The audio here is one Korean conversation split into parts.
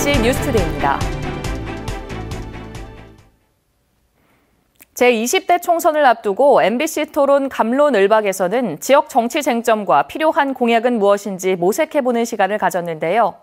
MBC 뉴스투데이입니다. 제20대 총선을 앞두고 MBC 토론 갑론을박에서는 지역 정치 쟁점과 필요한 공약은 무엇인지 모색해보는 시간을 가졌는데요.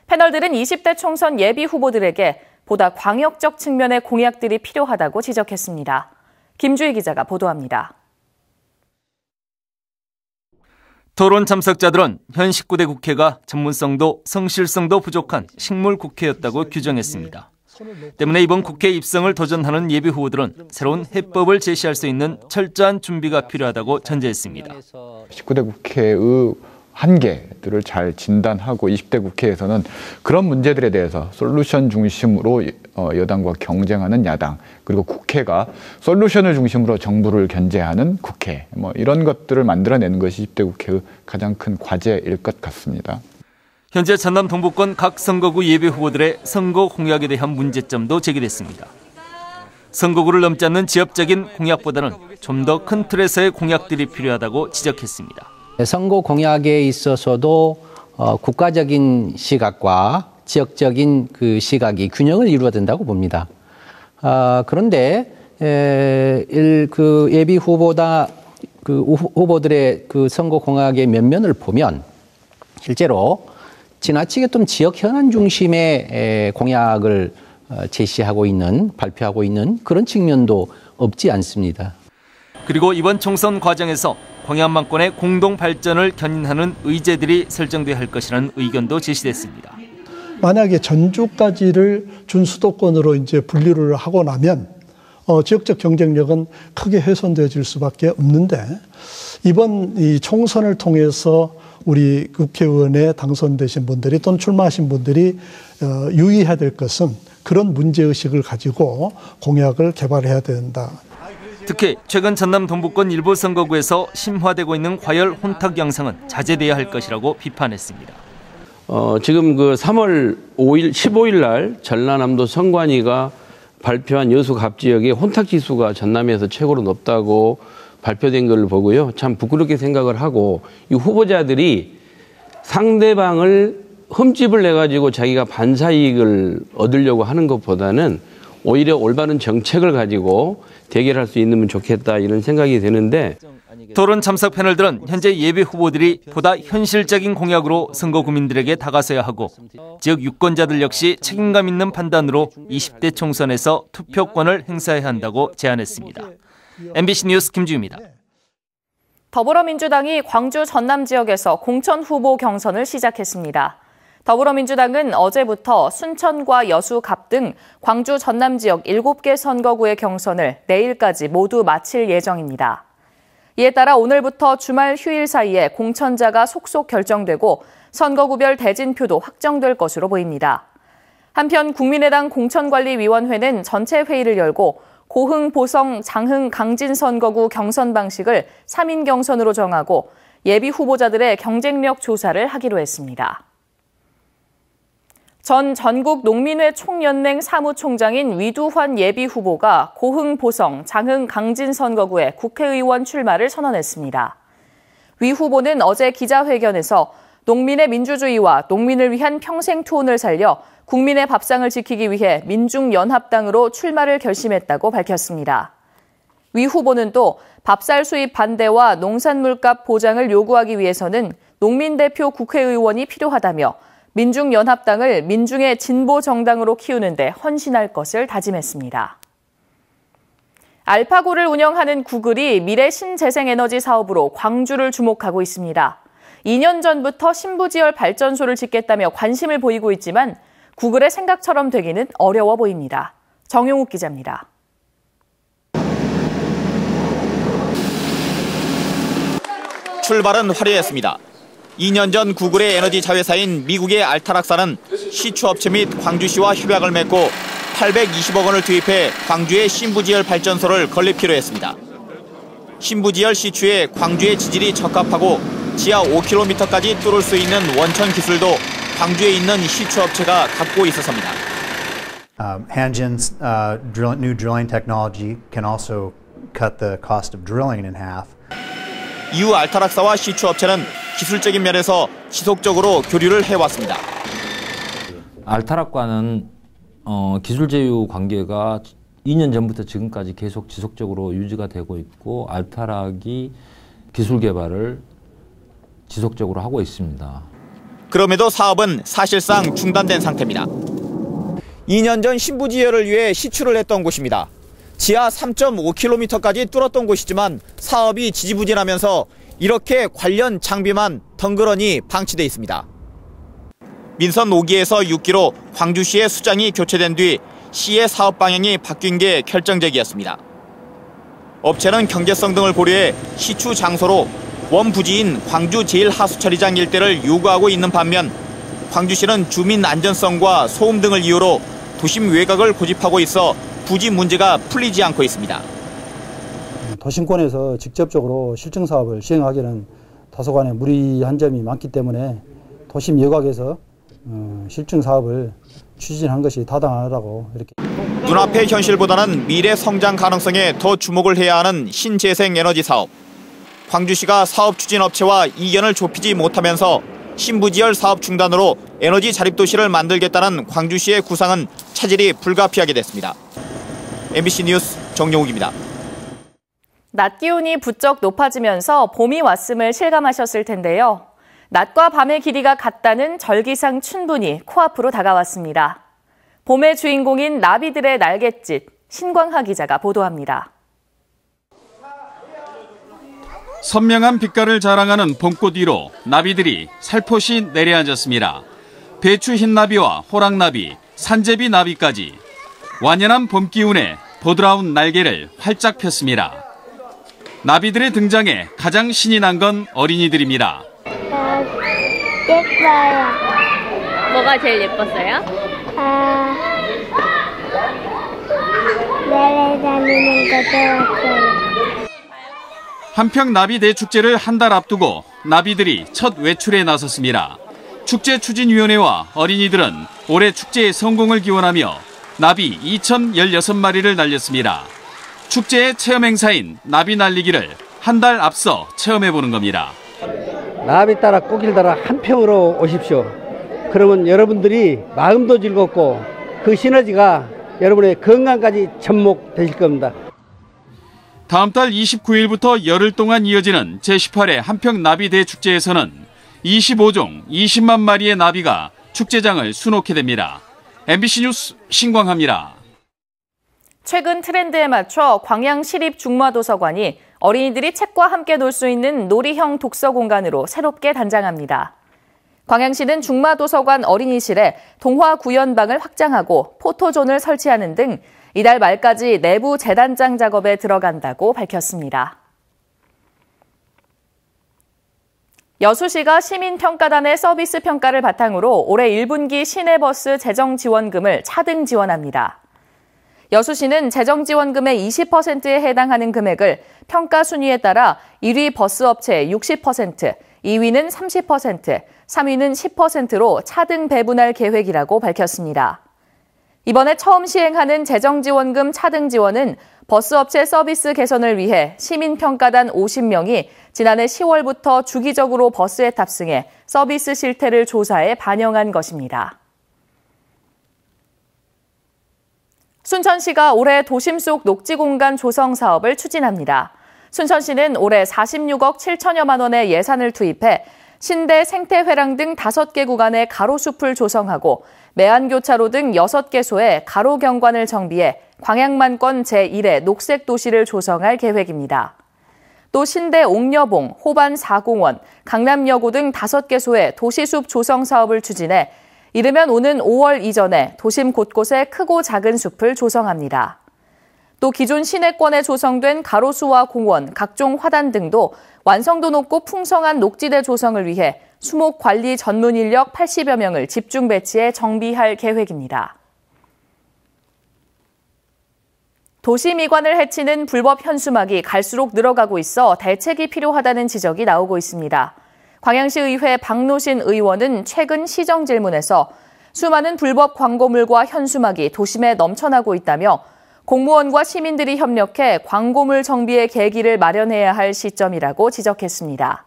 패널들은 20대 총선 예비 후보들에게 보다 광역적 측면의 공약들이 필요하다고 지적했습니다. 김주희 기자가 보도합니다. 토론 참석자들은 현 19대 국회가 전문성도 성실성도 부족한 식물 국회였다고 규정했습니다. 때문에 이번 국회 입성을 도전하는 예비 후보들은 새로운 해법을 제시할 수 있는 철저한 준비가 필요하다고 전제했습니다. 19대 국회의 한계들을 잘 진단하고 20대 국회에서는 그런 문제들에 대해서 솔루션 중심으로 여당과 경쟁하는 야당, 그리고 국회가 솔루션을 중심으로 정부를 견제하는 국회, 이런 것들을 만들어내는 것이 20대 국회의 가장 큰 과제일 것 같습니다. 현재 전남 동부권 각 선거구 예비 후보들의 선거 공약에 대한 문제점도 제기됐습니다. 선거구를 넘지 않는 지역적인 공약보다는 좀 더 큰 틀에서의 공약들이 필요하다고 지적했습니다. 선거 공약에 있어서도 국가적인 시각과 지역적인 그 시각이 균형을 이루어야 된다고 봅니다. 그런데 그 예비 후보들의 그 선거 공약의 면면을 보면 실제로 지나치게 좀 지역 현안 중심의 공약을 제시하고 있는, 발표하고 있는 그런 측면도 없지 않습니다. 그리고 이번 총선 과정에서 광양만권의 공동 발전을 견인하는 의제들이 설정돼야 할 것이라는 의견도 제시됐습니다. 만약에 전주까지를 준수도권으로 이제 분류를 하고 나면 지역적 경쟁력은 크게 훼손되어질 수밖에 없는데 이번 이 총선을 통해서 우리 국회의원에 당선되신 분들이 또는 출마하신 분들이 유의해야 될 것은 그런 문제의식을 가지고 공약을 개발해야 된다. 특히 최근 전남 동부권 일부 선거구에서 심화되고 있는 과열 혼탁 양상은 자제돼야 할 것이라고 비판했습니다. 지금 그 3월 15일 날 전라남도 선관위가 발표한 여수 갑 지역의 혼탁 지수가 전남에서 최고로 높다고 발표된 걸 보고요. 참 부끄럽게 생각을 하고 이 후보자들이 상대방을 흠집을 내가지고 자기가 반사이익을 얻으려고 하는 것보다는 오히려 올바른 정책을 가지고 대결할 수 있으면 좋겠다 이런 생각이 드는데 토론 참석 패널들은 현재 예비 후보들이 보다 현실적인 공약으로 선거 구민들에게 다가서야 하고 지역 유권자들 역시 책임감 있는 판단으로 20대 총선에서 투표권을 행사해야 한다고 제안했습니다. MBC 뉴스 김주희입니다. 더불어민주당이 광주 전남 지역에서 공천 후보 경선을 시작했습니다. 더불어민주당은 어제부터 순천과 여수 갑 등 광주 전남 지역 7개 선거구의 경선을 내일까지 모두 마칠 예정입니다. 이에 따라 오늘부터 주말 휴일 사이에 공천자가 속속 결정되고 선거구별 대진표도 확정될 것으로 보입니다. 한편 국민의당 공천관리위원회는 전체 회의를 열고 고흥, 보성, 장흥, 강진 선거구 경선 방식을 3인 경선으로 정하고 예비 후보자들의 경쟁력 조사를 하기로 했습니다. 전 전국 농민회 총연맹 사무총장인 위두환 예비 후보가 고흥, 보성, 장흥, 강진 선거구에 국회의원 출마를 선언했습니다. 위 후보는 어제 기자회견에서 농민의 민주주의와 농민을 위한 평생 투혼을 살려 국민의 밥상을 지키기 위해 민중연합당으로 출마를 결심했다고 밝혔습니다. 위 후보는 또 밥살 수입 반대와 농산물값 보장을 요구하기 위해서는 농민 대표 국회의원이 필요하다며 민중연합당을 민중의 진보 정당으로 키우는 데 헌신할 것을 다짐했습니다. 알파고를 운영하는 구글이 미래 신재생에너지 사업으로 광주를 주목하고 있습니다. 2년 전부터 신부지열 발전소를 짓겠다며 관심을 보이고 있지만 구글의 생각처럼 되기는 어려워 보입니다. 정용욱 기자입니다. 출발은 화려했습니다. 2년 전 구글의 에너지 자회사인 미국의 알타락사는 시추업체 및 광주시와 협약을 맺고 820억 원을 투입해 광주의 신부지열 발전소를 건립키로 했습니다. 신부지열 시추에 광주의 지질이 적합하고 지하 5km까지 뚫을 수 있는 원천 기술도 광주에 있는 시추업체가 갖고 있어서입니다. Hanjin's new drilling technology can also cut the cost of drilling in half. 이후 알타락사와 시추업체는 기술적인 면에서 지속적으로 교류를 해왔습니다. 알타락과는 기술 제휴 관계가 2년 전부터 지금까지 계속 지속적으로 유지가 되고 있고 알타락이 기술 개발을 지속적으로 하고 있습니다. 그럼에도 사업은 사실상 중단된 상태입니다. 2년 전 신부지열을 위해 시추를 했던 곳입니다. 지하 3.5km까지 뚫었던 곳이지만 사업이 지지부진하면서 이렇게 관련 장비만 덩그러니 방치돼 있습니다. 민선 5기에서 6기로 광주시의 수장이 교체된 뒤 시의 사업 방향이 바뀐 게 결정적이었습니다. 업체는 경제성 등을 고려해 시추 장소로 원부지인 광주 제1하수처리장 일대를 요구하고 있는 반면 광주시는 주민 안전성과 소음 등을 이유로 도심 외곽을 고집하고 있어 부지 문제가 풀리지 않고 있습니다. 도심권에서 직접적으로 실증 사업을 시행하기는 다소간의 무리한 점이 많기 때문에 도심 외곽에서 실증 사업을 추진한 것이 타당하다고 이렇게. 눈앞의 현실보다는 미래 성장 가능성에 더 주목을 해야 하는 신재생 에너지 사업. 광주시가 사업 추진 업체와 이견을 좁히지 못하면서 신부지열 사업 중단으로 에너지 자립도시를 만들겠다는 광주시의 구상은 차질이 불가피하게 됐습니다. MBC 뉴스 정용욱입니다. 낮 기온이 부쩍 높아지면서 봄이 왔음을 실감하셨을 텐데요. 낮과 밤의 길이가 같다는 절기상 춘분이 코앞으로 다가왔습니다. 봄의 주인공인 나비들의 날갯짓, 신광하 기자가 보도합니다. 선명한 빛깔을 자랑하는 봄꽃 위로 나비들이 살포시 내려앉았습니다. 배추 흰나비와 호랑나비, 산제비 나비까지 완연한 봄 기운에 보드라운 날개를 활짝 폈습니다. 나비들의 등장에 가장 신이 난 건 어린이들입니다. 예뻐요. 뭐가 제일 예뻤어요? 날아다니는 거 좋았어요. 한평 나비 대축제를 한 달 앞두고 나비들이 첫 외출에 나섰습니다. 축제 추진위원회와 어린이들은 올해 축제의 성공을 기원하며 나비 2,016마리를 날렸습니다. 축제의 체험 행사인 나비 날리기를 한 달 앞서 체험해보는 겁니다. 나비 따라 꽃길 따라 한평으로 오십시오. 그러면 여러분들이 마음도 즐겁고 그 시너지가 여러분의 건강까지 접목되실 겁니다. 다음 달 29일부터 열흘 동안 이어지는 제18회 한평 나비 대축제에서는 25종 20만 마리의 나비가 축제장을 수놓게 됩니다. MBC 뉴스 신광하입니다. 최근 트렌드에 맞춰 광양시립중마도서관이 어린이들이 책과 함께 놀 수 있는 놀이형 독서 공간으로 새롭게 단장합니다. 광양시는 중마도서관 어린이실에 동화 구연방을 확장하고 포토존을 설치하는 등 이달 말까지 내부 재단장 작업에 들어간다고 밝혔습니다. 여수시가 시민평가단의 서비스 평가를 바탕으로 올해 1분기 시내버스 재정지원금을 차등 지원합니다. 여수시는 재정지원금의 20%에 해당하는 금액을 평가 순위에 따라 1위 버스업체 60%, 2위는 30%, 3위는 10%로 차등 배분할 계획이라고 밝혔습니다. 이번에 처음 시행하는 재정지원금 차등 지원은 버스업체 서비스 개선을 위해 시민평가단 50명이 지난해 10월부터 주기적으로 버스에 탑승해 서비스 실태를 조사해 반영한 것입니다. 순천시가 올해 도심 속 녹지공간 조성 사업을 추진합니다. 순천시는 올해 46억 7천여만 원의 예산을 투입해 신대 생태회랑 등 5개 구간의 가로숲을 조성하고 매안교차로 등 6개소의 가로경관을 정비해 광양만권 제1회 녹색도시를 조성할 계획입니다. 또 신대 옥녀봉, 호반 4공원, 강남여고 등 5개소의 도시숲 조성 사업을 추진해 이르면 오는 5월 이전에 도심 곳곳에 크고 작은 숲을 조성합니다. 또 기존 시내권에 조성된 가로수와 공원, 각종 화단 등도 완성도 높고 풍성한 녹지대 조성을 위해 수목관리 전문 인력 80여 명을 집중 배치해 정비할 계획입니다. 도시 미관을 해치는 불법 현수막이 갈수록 늘어가고 있어 대책이 필요하다는 지적이 나오고 있습니다. 광양시의회 박노신 의원은 최근 시정 질문에서 수많은 불법 광고물과 현수막이 도심에 넘쳐나고 있다며 공무원과 시민들이 협력해 광고물 정비의 계기를 마련해야 할 시점이라고 지적했습니다.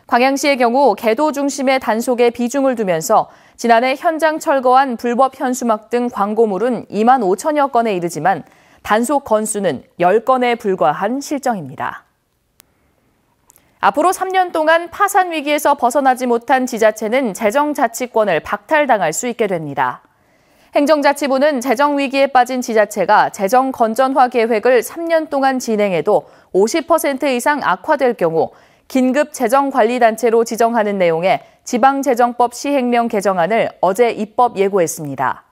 광양시의 경우 계도 중심의 단속에 비중을 두면서 지난해 현장 철거한 불법 현수막 등 광고물은 2만 5천여 건에 이르지만 단속 건수는 10건에 불과한 실정입니다. 앞으로 3년 동안 파산 위기에서 벗어나지 못한 지자체는 재정자치권을 박탈당할 수 있게 됩니다. 행정자치부는 재정위기에 빠진 지자체가 재정건전화 계획을 3년 동안 진행해도 50% 이상 악화될 경우 긴급재정관리단체로 지정하는 내용의 지방재정법 시행령 개정안을 어제 입법 예고했습니다.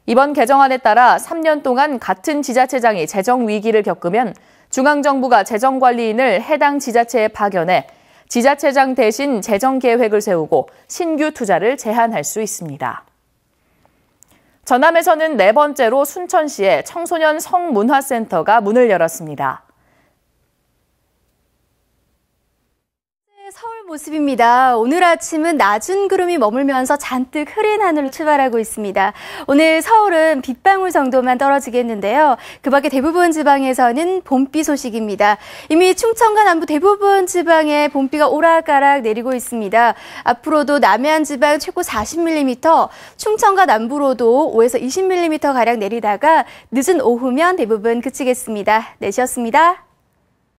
이번 개정안에 따라 3년 동안 같은 지자체장이 재정위기를 겪으면 중앙정부가 재정관리인을 해당 지자체에 파견해 지자체장 대신 재정계획을 세우고 신규 투자를 제한할 수 있습니다. 전남에서는 4번째로 순천시에 청소년 성문화센터가 문을 열었습니다. 서울 모습입니다. 오늘 아침은 낮은 구름이 머물면서 잔뜩 흐린 하늘로 출발하고 있습니다. 오늘 서울은 빗방울 정도만 떨어지겠는데요. 그 밖에 대부분 지방에서는 봄비 소식입니다. 이미 충청과 남부 대부분 지방에 봄비가 오락가락 내리고 있습니다. 앞으로도 남해안 지방 최고 40mm, 충청과 남부로도 5에서 20mm가량 내리다가 늦은 오후면 대부분 그치겠습니다. 내시였습니다.